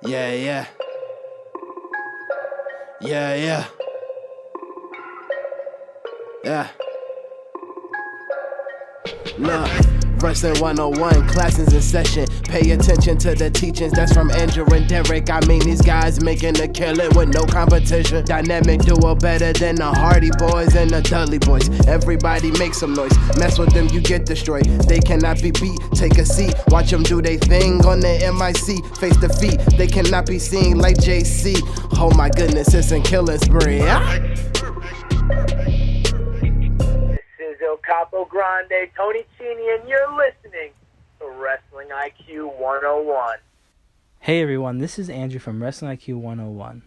Yeah, yeah. Yeah, yeah. Yeah. Look, Wrestling 101, classes in session. Pay attention to the teachings, that's from Andrew and Derek. I mean, these guys making a killing with no competition. Dynamic duo better than the Hardy Boys and the Dudley Boys. Everybody make some noise, mess with them, you get destroyed. They cannot be beat, take a seat. Watch them do their thing on the MIC. Face defeat, they cannot be seen like JC. Oh my goodness, it's a killing spree. El Capo Grande, Tony Cini, and you're listening to Wrestling IQ 101. Hey everyone, this is Andrew from Wrestling IQ 101.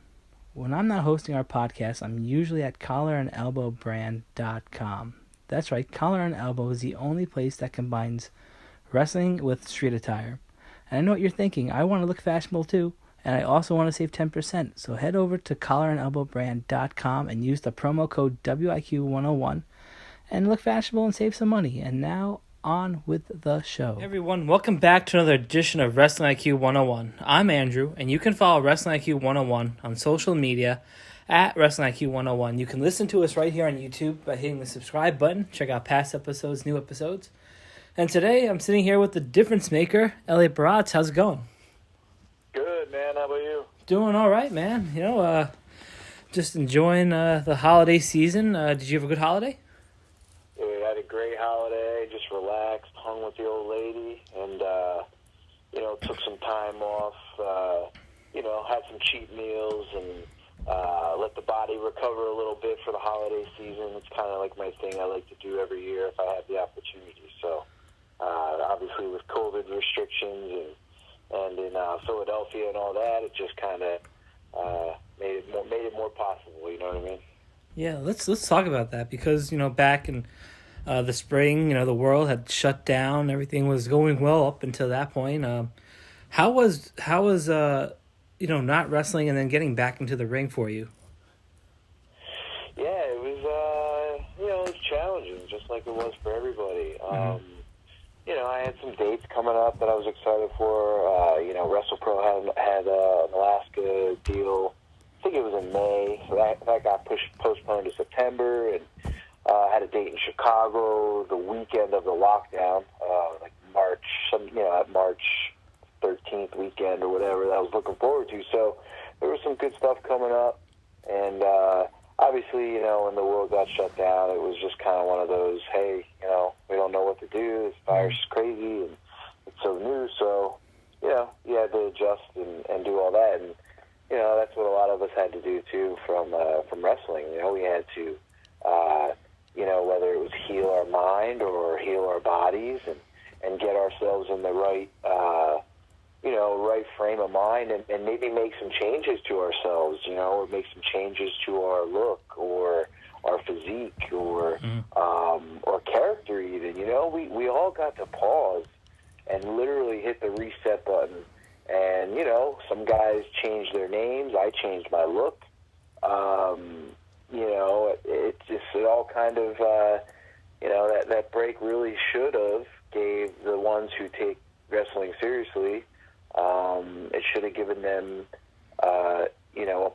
When I'm not hosting our podcast, I'm usually at collarandelbowbrand.com. That's right, Collar and Elbow is the only place that combines wrestling with street attire. And I know what you're thinking, I want to look fashionable too, and I also want to save 10%. So head over to collarandelbowbrand.com and use the promo code WIQ101 and look fashionable and save some money. And now, on with the show. Hey everyone, welcome back to another edition of Wrestling IQ 101. I'm Andrew, and you can follow Wrestling IQ 101 on social media at Wrestling IQ 101. You can listen to us right here on YouTube by hitting the subscribe button. Check out past episodes, new episodes. And today, I'm sitting here with the Difference Maker, Ella Baratz. How's it going? Good, man. How about you? Doing all right, man. You know, just enjoying the holiday season. Did you have a good holiday? We had a great holiday, just relaxed, hung with the old lady, and, took some time off, had some cheap meals, and let the body recover a little bit for the holiday season. It's kind of like my thing I like to do every year if I have the opportunity. So, obviously with COVID restrictions and in Philadelphia and all that, it just kind of made it more possible, you know what I mean? Yeah, let's talk about that because, back in the spring, the world had shut down. Everything was going well up until that point. How was not wrestling and then getting back into the ring for you? Yeah, it was it was challenging, just like it was for everybody. I had some dates coming up that I was excited for. WrestlePro had an Alaska deal. I think it was in May, so that got postponed to September, and had a date in Chicago the weekend of the lockdown, like March 13th weekend or whatever that I was looking forward to. So there was some good stuff coming up, and obviously, when the world got shut down, it was just kind of one of those, hey, we don't know what to do. This virus is crazy, and it's so new, so, you had to adjust and do all that, and that's what a lot of us had to do too from wrestling. We had to, whether it was heal our mind or heal our bodies and get ourselves in the right, right frame of mind and maybe make some changes to ourselves, or make some changes to our look or our physique or character even. We all got to pause and literally hit the reset button. And, some guys changed their names. I changed my look. It all kind of, that break really should have gave the ones who take wrestling seriously, it should have given them, a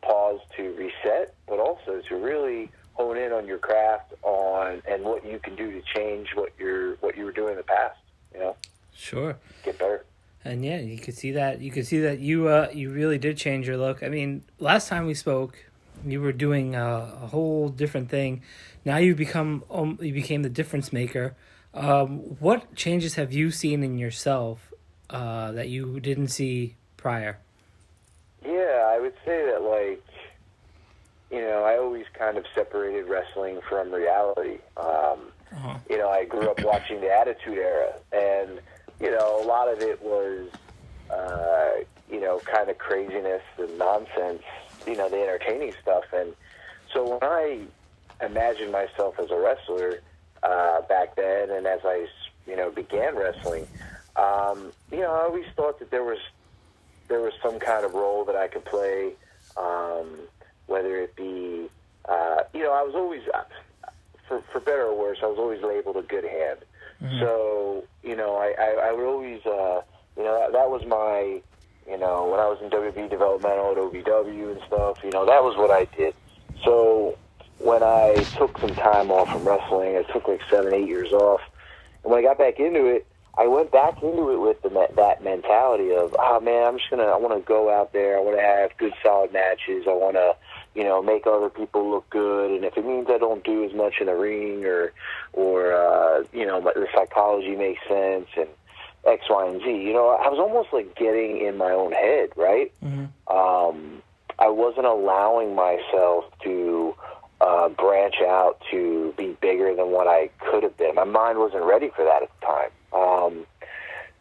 pause to reset, but also to really hone in on your craft and what you can do to change what you were doing in the past, Sure. Get better. And yeah, you could see that. You you really did change your look. I mean, last time we spoke, you were doing a whole different thing. Now you became the difference maker. What changes have you seen in yourself that you didn't see prior? Yeah, I would say that I always kind of separated wrestling from reality. I grew up watching the Attitude Era, and a lot of it was, kind of craziness and nonsense, the entertaining stuff. And so when I imagined myself as a wrestler back then, and as I, began wrestling, I always thought that there was some kind of role that I could play, whether it be, I was always, for better or worse, I was always labeled a good hand. Mm-hmm. So, I would always, that was You know, when I was in WB developmental at OVW and stuff, you know, that was what I did. So when I took some time off from wrestling, I took like 7-8 years off. And when I got back into it, I went back into it with that mentality of, oh man, I want to go out there. I want to have good, solid matches. I want to, you know, make other people look good. And if it means I don't do as much in the ring or you know, the psychology makes sense and X, Y, and Z. You know, I was almost like getting in my own head, right? Mm-hmm. I wasn't allowing myself to branch out to be bigger than what I could have been. My mind wasn't ready for that at the time.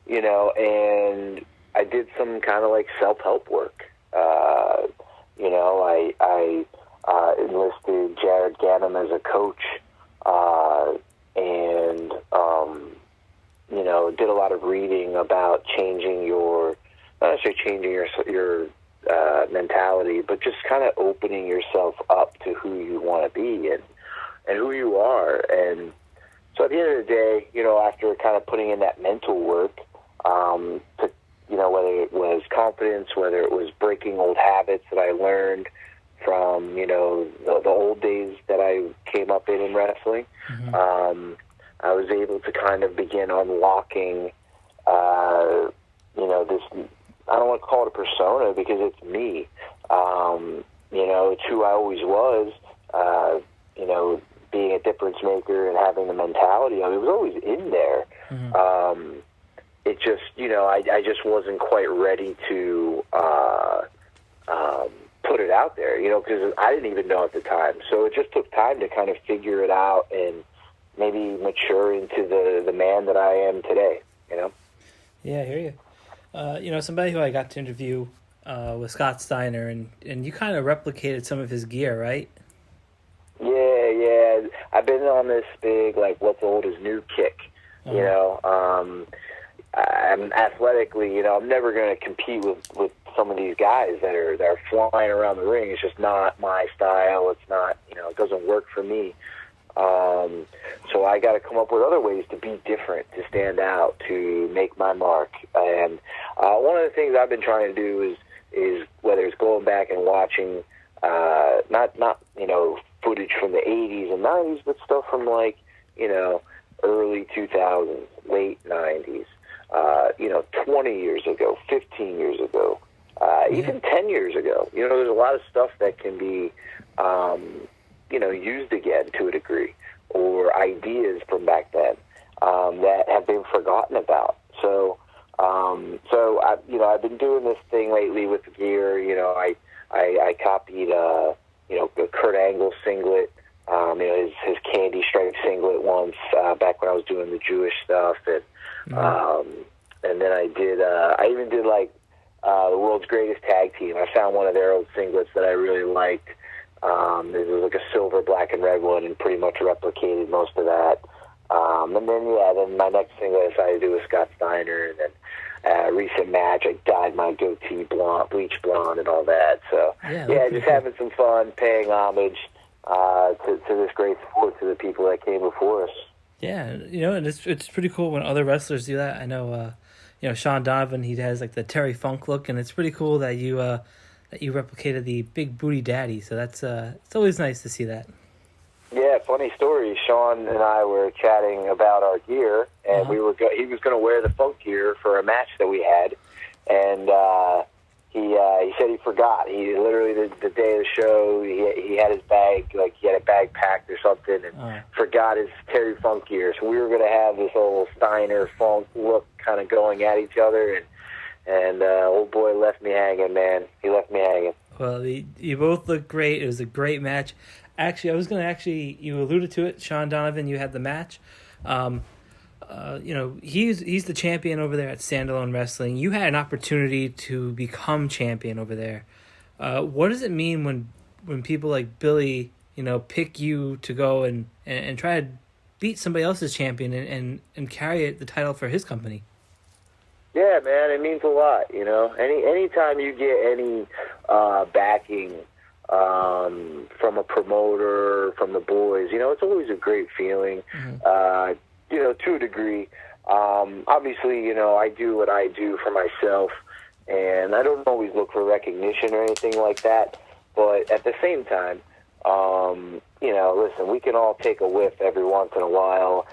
You know, and I did some kind of like self-help work. You know, I enlisted Jared Ganem as a coach, and you know, did a lot of reading about changing your, not necessarily changing your mentality, but just kind of opening yourself up to who you want to be and who you are. And so at the end of the day, you know, after kind of putting in that mental work, to, you know, whether it was confidence, whether it was breaking old habits that I learned from, you know, the old days that I came up in wrestling, mm-hmm. I was able to kind of begin unlocking, you know, this, I don't want to call it a persona because it's me. You know, it's who I always was, you know, being a difference maker and having the mentality of it was always in there. Mm-hmm. It just, you know, I just wasn't quite ready to put it out there, you know, because I didn't even know at the time. So it just took time to kind of figure it out and maybe mature into the man that I am today, you know? Yeah, I hear you. You know, somebody who I got to interview was Scott Steiner, and you kind of replicated some of his gear, right? Yeah. I've been on this big, like, what's old is new kick, you know? I'm athletically, you know, I'm never going to compete with some of these guys that are flying around the ring. It's just not my style. It's not, you know, it doesn't work for me. So I got to come up with other ways to be different, to stand out, to make my mark. And one of the things I've been trying to do is whether it's going back and watching, not you know, footage from the 80s and 90s, but stuff from like, you know, early 2000s, late 90s, you know, 20 years ago, 15 years ago, even 10 years ago. You know, there's a lot of stuff that can be, you know, used again to a degree, or ideas from back then that have been forgotten about. So you know, I've been doing this thing lately with the gear. You know, I copied, you know, a Kurt Angle singlet, you know, his candy stripe singlet once back when I was doing the Jewish stuff, and then I even did like the world's greatest tag team. I found one of their old singlets that I really liked. It was like a silver, black, and red one, and pretty much replicated most of that. And then my next thing I decided to do was Scott Steiner, and then a recent match, I dyed my goatee blonde, bleach blonde, and all that. So just having some fun, paying homage to this great sport, to the people that came before us. Yeah, you know, and it's pretty cool when other wrestlers do that. I know, you know, Shawn Donovan, he has like the Terry Funk look, and it's pretty cool that you replicated the big booty daddy. So that's it's always nice to see that. Yeah, funny story. Shawn and I were chatting about our gear, and he was going to wear the Funk gear for a match that we had, and he said he forgot. He literally the day of the show, he had his bag, like he had a bag packed or something, and forgot his Terry Funk gear. So we were going to have this old Steiner Funk look kind of going at each other, and old boy left me hanging, man. He left me hanging. Well, you both look great. It was a great match. Actually, I was going to you alluded to it, Shawn Donovan, you had the match. You know, he's the champion over there at Standalone Wrestling. You had an opportunity to become champion over there. What does it mean when people like Billy, you know, pick you to go and try to beat somebody else's champion and carry the title for his company? Yeah, man, it means a lot, you know. Anytime you get any backing from a promoter, from the boys, you know, it's always a great feeling, you know, to a degree. Obviously, you know, I do what I do for myself, And I don't always look for recognition or anything like that, but at the same time, listen, we can all take a whiff every once in a while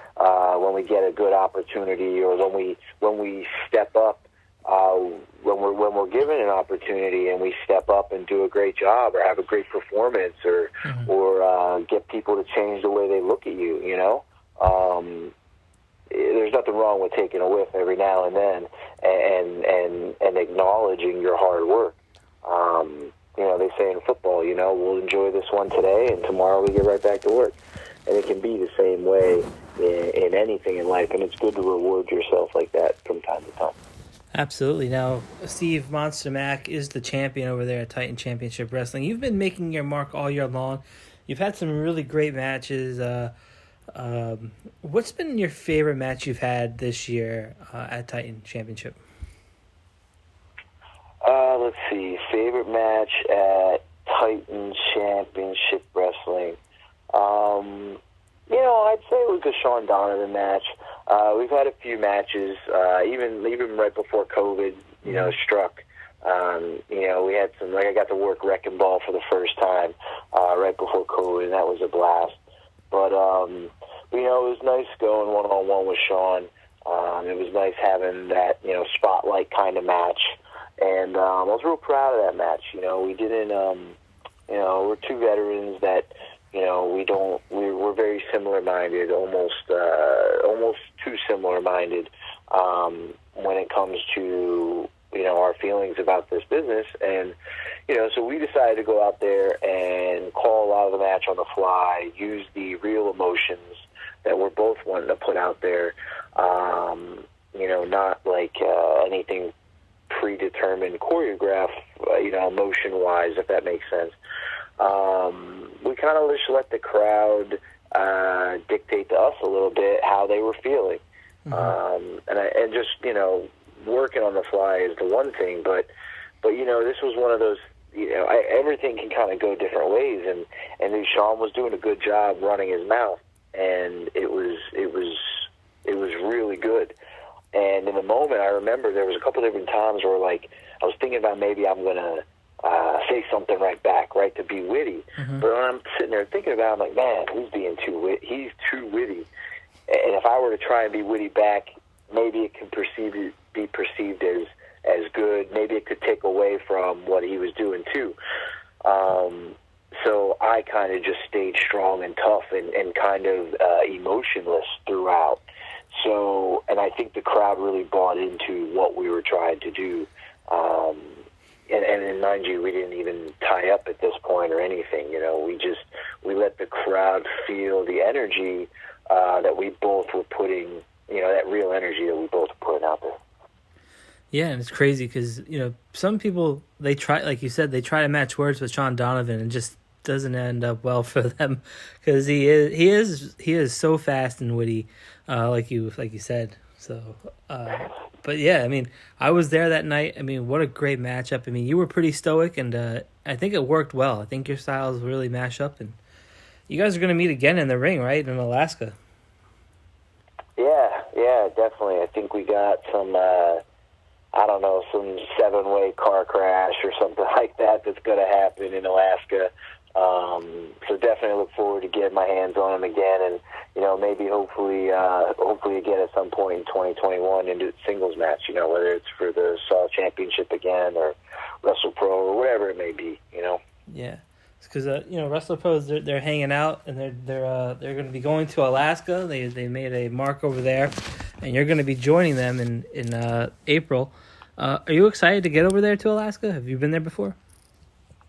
when we get a good opportunity, or when we step up, when we're given an opportunity and we step up and do a great job or have a great performance, or get people to change the way they look at you. There's nothing wrong with taking a whiff every now and then and acknowledging your hard work. They say in football, we'll enjoy this one today, and tomorrow we get right back to work. And it can be the same way in anything in life, and it's good to reward yourself like that from time to time. Absolutely. Now, Steve Monster Mac is the champion over there at Titan Championship Wrestling. You've been making your mark all year long. You've had some really great matches. What's been your favorite match you've had this year at Titan Championship? Let's see. Favorite match at Titan Championship Wrestling. I'd say it was the Shawn Donovan match. We've had a few matches, even right before COVID, struck. We had some, I got to work Wrecking Ball for the first time right before COVID, and that was a blast. But, it was nice going one-on-one with Shawn. It was nice having that, spotlight kind of match. And I was real proud of that match. We didn't, we're two veterans that, we're very similar-minded, almost too similar-minded when it comes to, our feelings about this business. And, so we decided to go out there and call a lot of the match on the fly, use the real emotions that we're both wanting to put out there, not like anything predetermined choreograph, motion-wise, if that makes sense. We kind of just let the crowd dictate to us a little bit how they were feeling. And just, working on the fly is the one thing, but this was one of those, everything can kind of go different ways, and Shawn was doing a good job running his mouth, and it was really good. And in the moment, I remember there was a couple different times where, I was thinking about maybe I'm going to say something right back, right, to be witty. But when I'm sitting there thinking about it, I'm like, man, he's too witty. And if I were to try and be witty back, maybe it can be perceived as good. Maybe it could take away from what he was doing, too. So I kind of just stayed strong and tough and kind of emotionless throughout. So, and I think the crowd really bought into what we were trying to do. And mind you, we didn't even tie up at this point or anything. We let the crowd feel the energy that we both were putting, that real energy that we both were putting out there. Yeah, and it's crazy because, some people, they try, like you said, they try to match words with Shawn Donovan and just doesn't end up well for them because he is so fast and witty, like you said. So, but yeah, I was there that night. What a great matchup. You were pretty stoic, and I think it worked well. I think your styles really mash up, and you guys are going to meet again in the ring, right, in Alaska? Yeah, definitely. I think we got some, some 7-way car crash or something like that that's going to happen in Alaska. So definitely look forward to getting my hands on him again, and maybe hopefully again at some point in 2021 into a singles match. Whether it's for the Saw Championship again or Wrestle Pro or whatever it may be. Yeah, because Wrestle Pros they're hanging out, and they're going to be going to Alaska. They made a mark over there, and you're going to be joining them in April. Are you excited to get over there to Alaska? Have you been there before?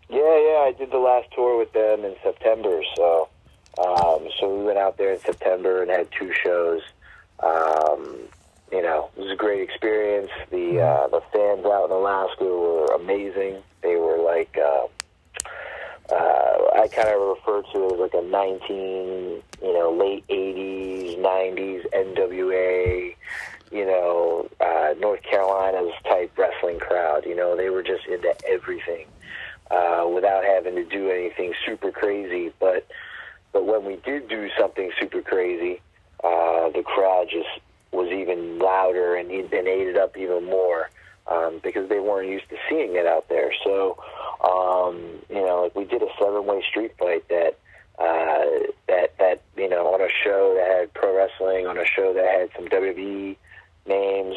Yeah, I did the last tour with them in September, so we went out there in September and had 2 shows. It was a great experience. The fans out in Alaska were amazing. They were like, I kind of refer to it as like a late 80s, 90s NWA, North Carolina's type wrestling crowd. They were just into everything. Without having to do anything super crazy, but when we did do something super crazy, the crowd just was even louder and ate it up even more. because they weren't used to seeing it out there. So, like we did a 7-way street fight that on a show that had pro wrestling, on a show that had some WWE names,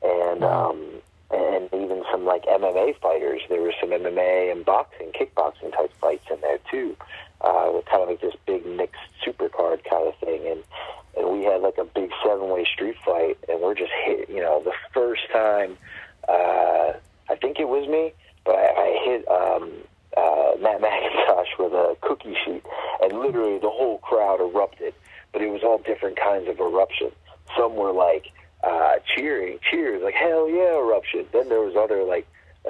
and even some like MMA fighters. There were some MMA and kickboxing type fights in there too, with kind of like this big mixed super card kind of thing. And we had like a big 7-way street fight, and we're just hit. The first time, I think it was me, but I hit Matt McIntosh with a cookie sheet, and literally the whole crowd erupted. But it was all different kinds of eruption. Some were like cheers, like hell yeah eruption. Then there was other like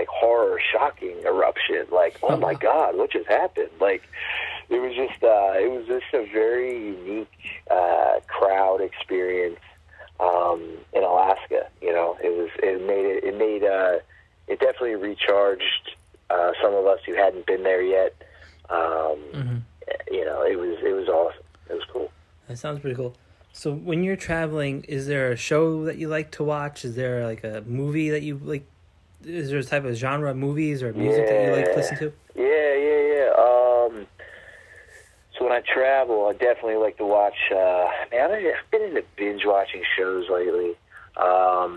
horror, shocking eruption, like oh my god, what just happened? Like it was just a very unique crowd experience in Alaska. It definitely recharged some of us who hadn't been there yet. It was awesome. It was cool. That sounds pretty cool. So when you're traveling, is there a show that you like to watch? Is there like a movie that you like? Is there a type of genre of movies or music that you like to listen to? Yeah. So when I travel, I definitely like to watch. I've been into binge watching shows lately.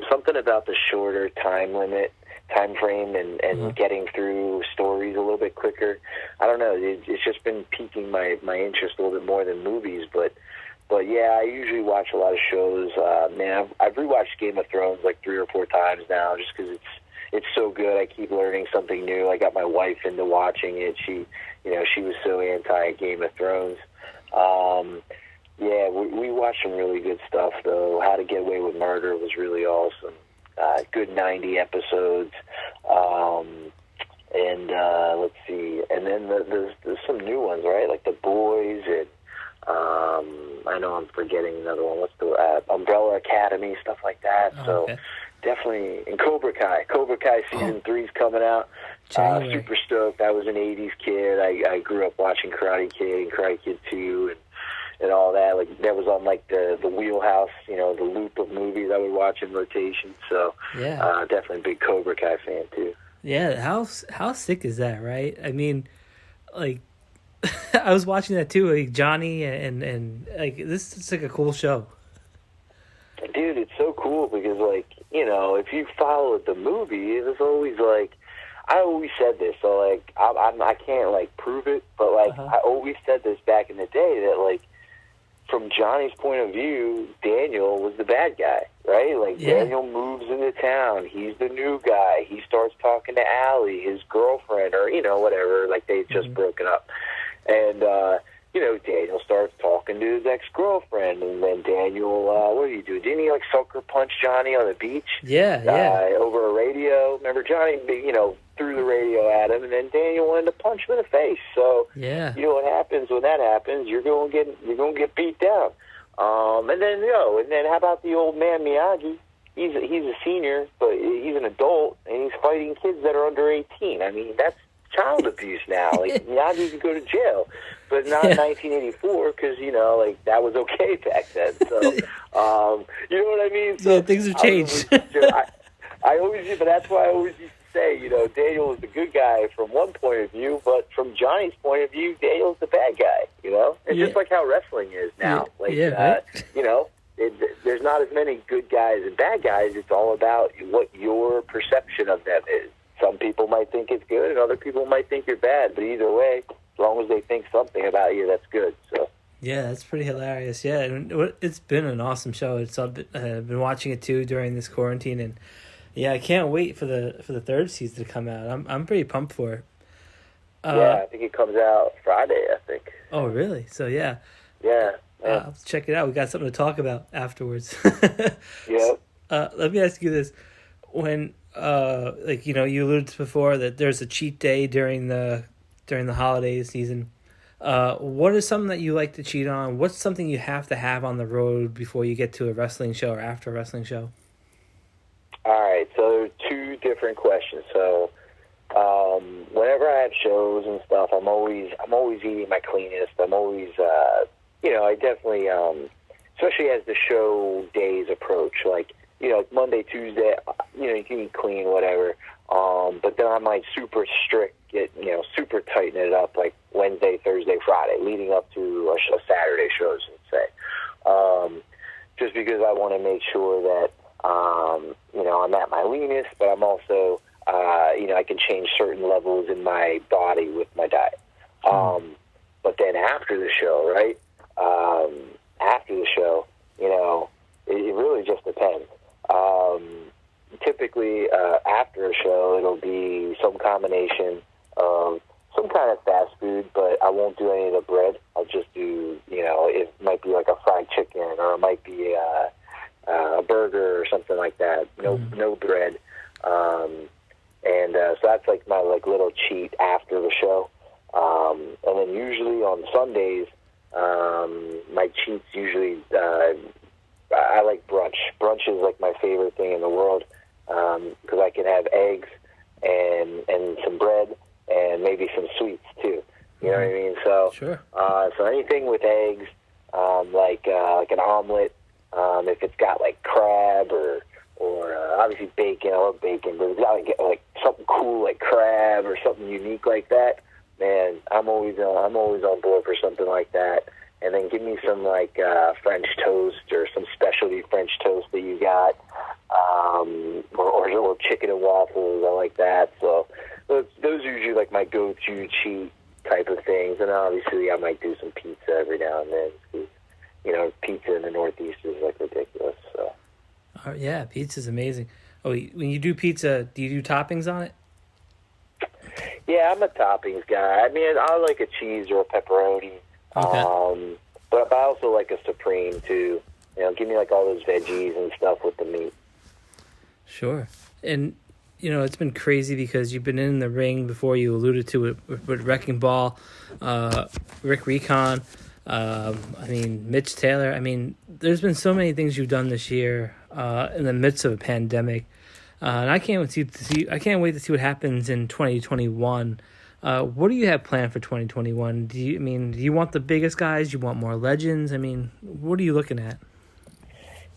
Something about the shorter time frame, and getting through stories a little bit quicker. I don't know. It's just been piquing my interest a little bit more than movies, but yeah, I usually watch a lot of shows. I've rewatched Game of Thrones like 3 or 4 times now, just because it's so good. I keep learning something new. I got my wife into watching it. She was so anti Game of Thrones. We watched some really good stuff though. How to Get Away with Murder was really awesome. Good 90 episodes. Let's see. And then there's some new ones, right? Like The Boys, and I know I'm forgetting another one. What's the Umbrella Academy, stuff like that. Okay. Definitely. And Cobra Kai season 3's coming out. Super stoked. I was an 80s kid. I grew up watching Karate Kid and Karate Kid 2 and all that. Like that was on like the wheelhouse, the loop of movies I would watch in rotation. So definitely a big Cobra Kai fan too. Yeah, how sick is that, right? I mean, like I was watching that too, like Johnny and like this is like a cool show. Dude, it's so cool because like, if you followed the movie, it was always like, I always said this, so like I can't like prove it, but like I always said this back in the day that like from Johnny's point of view, Daniel was the bad guy, right? Like Daniel moves into town, he's the new guy, he starts talking to Allie, his girlfriend, or whatever, like they'd just broken up, and Daniel starts talking to his ex-girlfriend, and then Daniel, what did he do? Didn't he like sucker punch Johnny on the beach? Yeah. Over a radio. Remember, Johnny, threw the radio at him, and then Daniel wanted to punch him in the face. So, you know what happens when that happens? You're going to get beat down. And then how about the old man Miyagi? He's a senior, but he's an adult, and he's fighting kids that are under 18. I mean, that's child abuse now. Like Miyagi could go to jail, but not in 1984 because that was okay back then. So you know what I mean? So things have changed. I always, but that's why I always used to say, Daniel was the good guy from one point of view, but from Johnny's point of view, Daniel's the bad guy. It's just like how wrestling is now. Right? There's not as many good guys and bad guys. It's all about what your perception of them is. Some people might think it's good, and other people might think you're bad. But either way, as long as they think something about you, that's good. So yeah, that's pretty hilarious. Yeah, and it's been an awesome show. I've been watching it too during this quarantine, and I can't wait for the third season to come out. I'm pretty pumped for it. I think it comes out Friday. I think. Oh, really? So yeah. Let's check it out. We got something to talk about afterwards. Yep. Let me ask you this: when you alluded to before that there's a cheat day during the holiday season. What is something that you like to cheat on? What's something you have to have on the road before you get to a wrestling show or after a wrestling show? All right, so there are 2 different questions. So whenever I have shows and stuff, I'm always eating my cleanest. I'm always I definitely especially as the show days approach, like like Monday, Tuesday, you can eat clean, whatever. But then I might super strict, super tighten it up like Wednesday, Thursday, Friday, leading up to a Saturday show, let's say. Just because I want to make sure that, I'm at my leanest, but I'm also, I can change certain levels in my body with my diet. But then after the show, right? After the show, it really just depends. Typically, after a show, it'll be some combination of some kind of fast food, but I won't do any of the bread. I'll just do, it might be like a fried chicken, or it might be a burger or something like that. No bread. So that's like my little cheat after the show. And then usually on Sundays, my cheats usually, I like brunch. Brunch is like my favorite thing in the world, because I can have eggs and some bread and maybe some sweets too. You know what I mean? So, sure. So anything with eggs, like an omelet, if it's got like crab or obviously bacon. I love bacon, but if it's got like something cool like crab or something unique like that, man, I'm always on board for something like that. And then give me some like French toast or some specialty French toast that you got, or chicken and waffles. I like that. So those are usually like my go-to cheat type of things. And obviously I might do some pizza every now and then, because pizza in the Northeast is like ridiculous. So. Yeah, pizza's amazing. Oh, when you do pizza, do you do toppings on it? Yeah, I'm a toppings guy. I mean, I like a cheese or a pepperoni. Okay. But I also like a supreme too. Give me like all those veggies and stuff with the meat. Sure. And it's been crazy because you've been in the ring before. You alluded to it with Wrecking Ball, Rick Recon. Mitch Taylor. There's been so many things you've done this year in the midst of a pandemic, and I can't wait to see what happens in 2021. What do you have planned for 2021? Do you want the biggest guys? Do you want more legends? What are you looking at?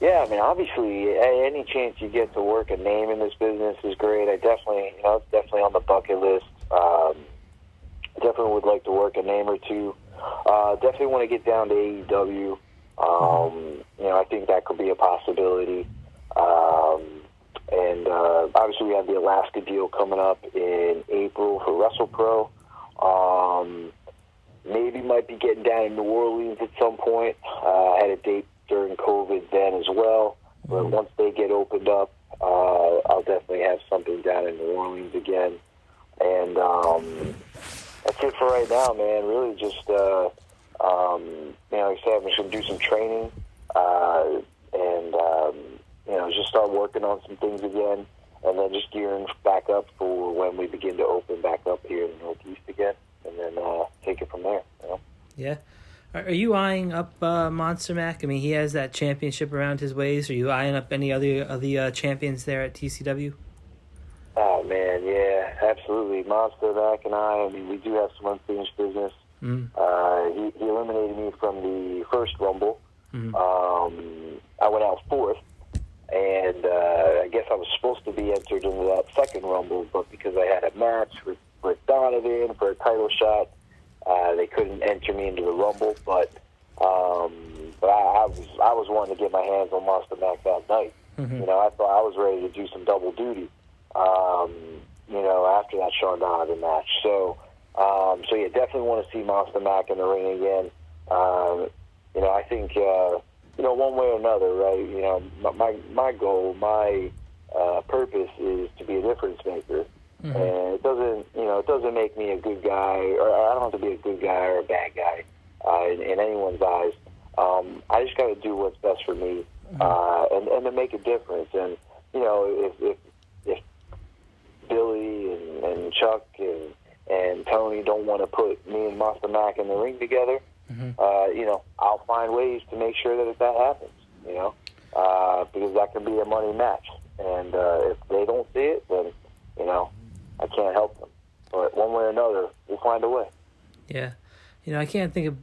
Yeah, obviously, any chance you get to work a name in this business is great. I definitely, it's definitely on the bucket list. Definitely would like to work a name or two. Definitely want to get down to AEW. I think that could be a possibility. And obviously we have the Alaska deal coming up in April for WrestlePro. Maybe might be getting down in New Orleans at some point. I had a date during COVID then as well. But once they get opened up, I'll definitely have something down in New Orleans again. And that's it for right now, man. Really just, like I said, I'm just going to do some training and just start working on some things again, and then just gearing back up for when we begin to open back up here in the Northeast again, and then take it from there. Yeah. Are you eyeing up Monster Mac? He has that championship around his waist. Are you eyeing up any other of the champions there at TCW? Oh, man, yeah, absolutely. Monster Mac and I we do have some unfinished business. He eliminated me from the first Rumble. I went out fourth, and I guess I was supposed to be entered into that second Rumble, but because I had a match with Donovan for a title shot, they couldn't enter me into the Rumble. But I was wanting to get my hands on Monster Mac that night. I thought I was ready to do some double duty. After that Shawn Donovan match. So yeah, definitely want to see Monster Mac in the ring again. I think, one way or another, right? My goal, my purpose is to be a difference maker. And it doesn't make me a good guy, or I don't have to be a good guy or a bad guy in anyone's eyes. I just got to do what's best for me, and to make a difference. And if Billy and Chuck and Tony don't want to put me and Monster Mac in the ring together, I'll find ways to make sure that happens. Because that can be a money match. And if they don't see it, then I can't help them. But one way or another, we'll find a way. Yeah. I can't think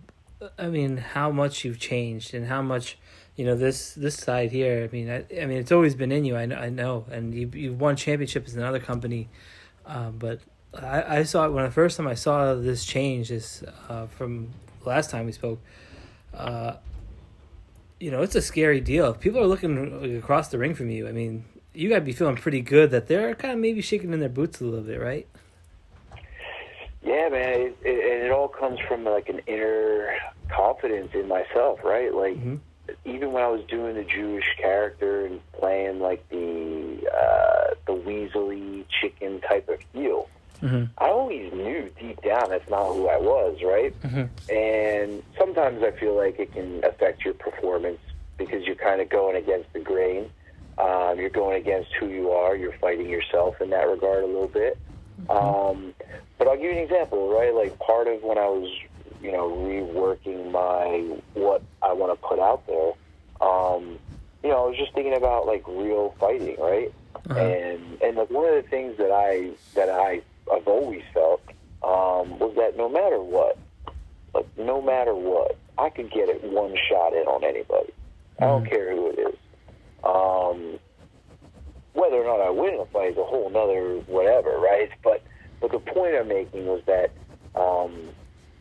I mean, how much you've changed and how much, this side here. I mean, it's always been in you. I know, and you've won championships in another company, but I saw it when the first time I saw this change is from the last time we spoke. It's a scary deal. If people are looking across the ring from you, I mean, you got to be feeling pretty good that they're kind of maybe shaking in their boots a little bit, right? Yeah, man, it all comes from like an inner confidence in myself, right? Like, even when I was doing the Jewish character and playing like the weaselly chicken type of heel, I always knew deep down that's not who I was, right? And sometimes I feel like it can affect your performance because you're kind of going against the grain. You're going against who you are. You're fighting yourself in that regard a little bit. But I'll give you an example, right? Like part of when I was, reworking what I want to put out there, I was just thinking about like real fighting, right? And like one of the things that I've always felt was that no matter what, I could get it one shot in on anybody. I don't care who it is. Whether or not I win a fight is a whole nother whatever, right? But the point I'm making was that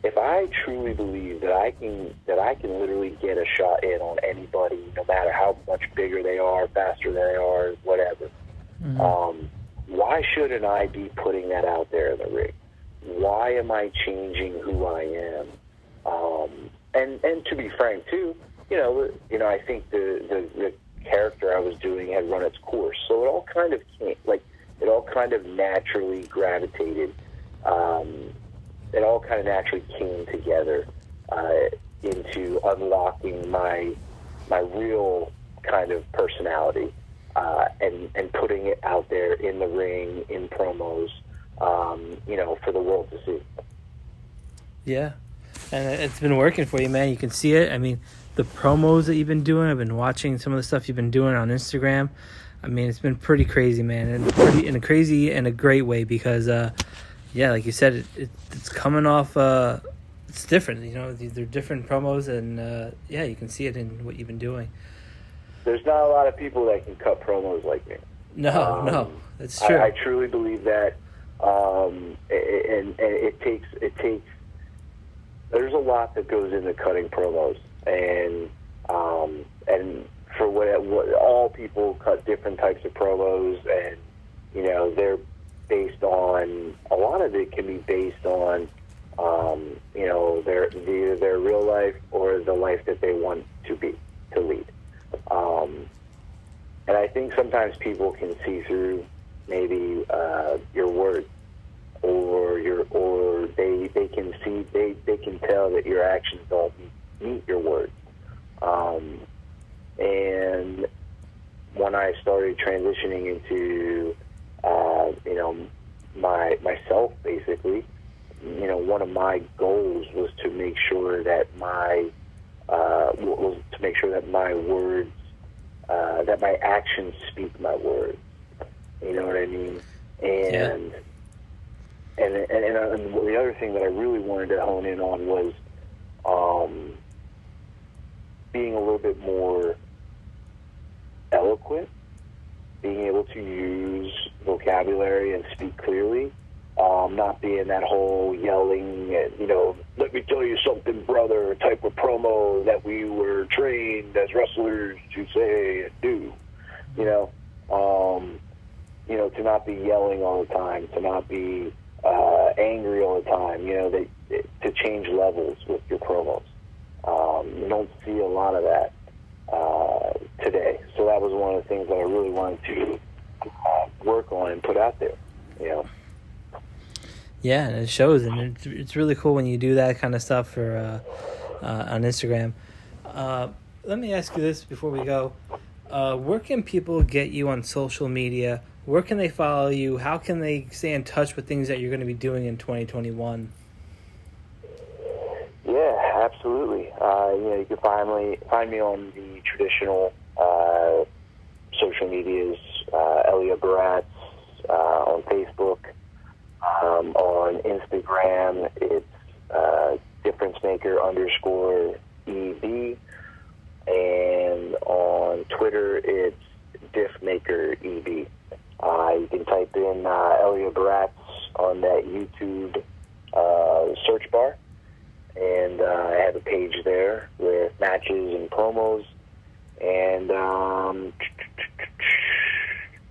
if I truly believe that I can literally get a shot in on anybody, no matter how much bigger they are, faster they are, whatever, why shouldn't I be putting that out there in the ring? Why am I changing who I am? And to be frank too, I think the character I was doing had run its course, so it all kind of naturally gravitated. It all kind of naturally came together into unlocking my real kind of personality and putting it out there in the ring, in promos, for the world to see. Yeah, and it's been working for you, man. You can see it. I mean, the promos that you've been doing, I've been watching some of the stuff you've been doing on Instagram. I mean, it's been pretty crazy, man, and pretty in a crazy and a great way because, like you said, it's coming off. It's different, they're different promos, and you can see it in what you've been doing. There's not a lot of people that can cut promos like me. No, that's true. I truly believe that, and it takes. There's a lot that goes into cutting promos, and for what all people cut different types of promos, and they're based on, a lot of it can be based on either their real life or the life that they want to lead. And I think sometimes people can see through maybe your words, or they can tell that your actions don't meet your words. And when I started transitioning into myself, basically, one of my goals was to make sure that my words, that my actions speak my words. You know what I mean? And the other thing that I really wanted to hone in on was being a little bit more eloquent, being able to use vocabulary and speak clearly, not being that whole yelling, let me tell you something, brother, type of promo that we were trained as wrestlers to say and do, to not be yelling all the time, to not be angry all the time, to change levels with your promos. You don't see a lot of that today. So that was one of the things that I really wanted to work on and put out there, Yeah, and it shows, and it's really cool when you do that kind of stuff for on Instagram. Let me ask you this before we go. Where can people get you on social media? Where can they follow you? How can they stay in touch with things that you're going to be doing in 2021? Yeah, absolutely. You can find me on the traditional social medias, Elia Baratz, on Facebook, on Instagram. It's Difference Maker _EB. And on Twitter, it's Diff Maker EB. You can type in Elia Baratz on that YouTube search bar. And I have a page there with matches and promos. And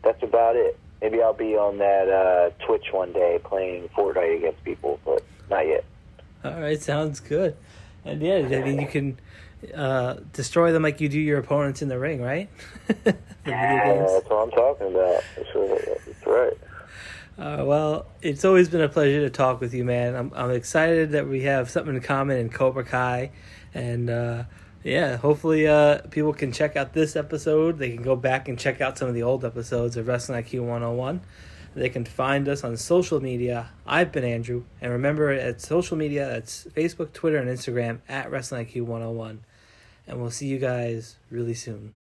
that's about it. Maybe I'll be on that Twitch one day playing Fortnite against people, but not yet. All right, sounds good. And yeah, I mean, you can destroy them like you do your opponents in the ring, right? The video games. That's what I'm talking about. That's right. Well, it's always been a pleasure to talk with you, man. I'm excited that we have something in common in Cobra Kai, and yeah, hopefully people can check out this episode. They can go back and check out some of the old episodes of Wrestling IQ 101. They can find us on social media. I've been Andrew, and remember, at social media, that's Facebook, Twitter, and Instagram at Wrestling IQ 101. And we'll see you guys really soon.